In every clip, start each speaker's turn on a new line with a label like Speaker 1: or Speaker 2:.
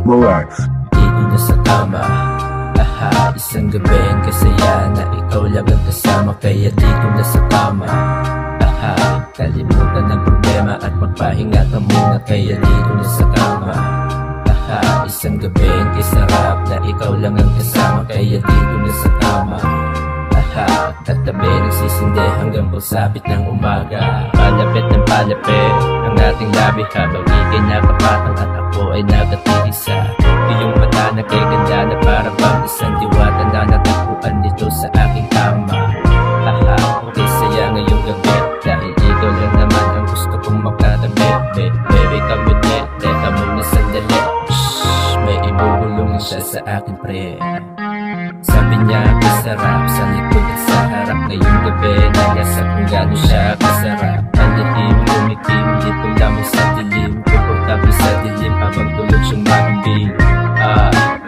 Speaker 1: Relax.
Speaker 2: Dito na sa tama, isang gabi ang kasaya na ikaw lang ang kasama. Kaya dito na sa tama, kalimutan ang problema at magpahinga ka muna. Kaya dito na sa tama, isang gabi ang kisarap na ikaw lang ang kasama. Kaya dito na sa tama, katabi nagsisindi hanggang pagsapit ng umaga. Palapit ng palapit ang ating labi habang ikay nakapatang at ako ay nagatiisa. Iyong mata na kay ganda na para bang isang diwata na natagpuan dito sa aking kama. Okay saya ngayong gabi dahil ikaw lang naman ang gusto kong makatabi. Baby come with me, teka muna sandali. Shhh, may ibubulong siya sa akin pre. Sabi niya kasarap sa likod at sa harap. Ngayong gabi nalasa kung gano siya kasarap. Ang lihim, tumikim, dito lamang sa dilim. Komportable sa dilim habang tulog siyang mahambing.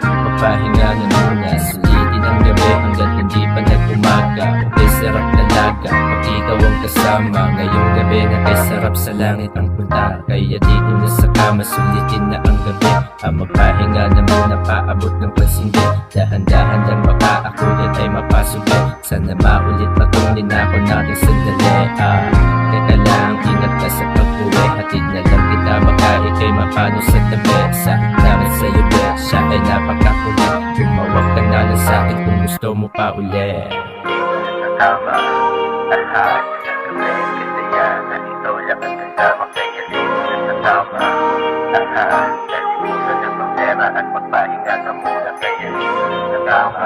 Speaker 2: Papahinga na muna, sulitin ang gabi hanggang hindi pa nag-umaga. Okay sarap talaga pag ikaw ang kasama. Ngayong gabi na kay sarap sa langit ang punta. Kaya dito na sa kama, sulitin na ang gabi. Magpahinga na muna, paabot ng pasindi. Dahan-dahan lang baka ako din ay mapasubi. Sana maulit pa itong linako natin sandali. Teka lang, ingat ka sa pag-uwi. Hatid na lang kita, baka ikay mapano sa tabi. Sa naman sa'yo be, siya ay napakakulit. Tumawag ka na lang sa'kin kung gusto mo pa ulit. Tama, isang gabi kasi yan na ikaw lang ang kasama. Kaya dito na tama, kalimutan ang problema at magpahinga ka muna. Kaya dito na tama,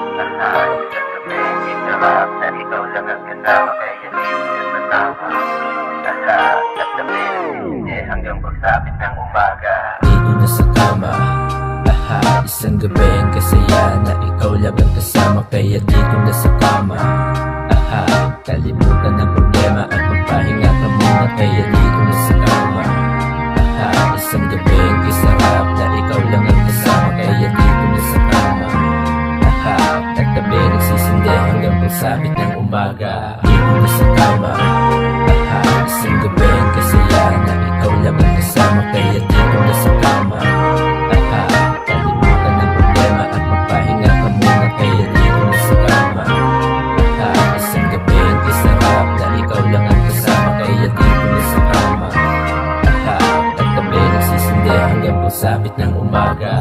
Speaker 2: isang gabi kisarap na ikaw lang ang kasama. Kaya dito na tama, katabi hindi hanggang pagsapit ng umaga. Dito na sa tama, isang gabi ang kasaya na ikaw lang ang kasama. Kaya dito na sa tama, kalimutan ang problema at magpahinga ka muna. Kaya dito na sa tama, isang gabi ang kisarap na ikaw lang ang kasama. Kaya dito na sa tama, katabi nagsisindi hanggang pagsapit ng umaga. Dito na sa tama, isang gabi ang kasaya na ikaw lang ang kasama. Kaya dito na sa tama, kalimutan ang problema at magpahinga ka muna. Kaya dito na sa tama, isang gabi ang kisarap na ikaw lang ang kasama. Kaya dito na sa tama, katabi nagsisindi hanggang pagsapit ng umaga.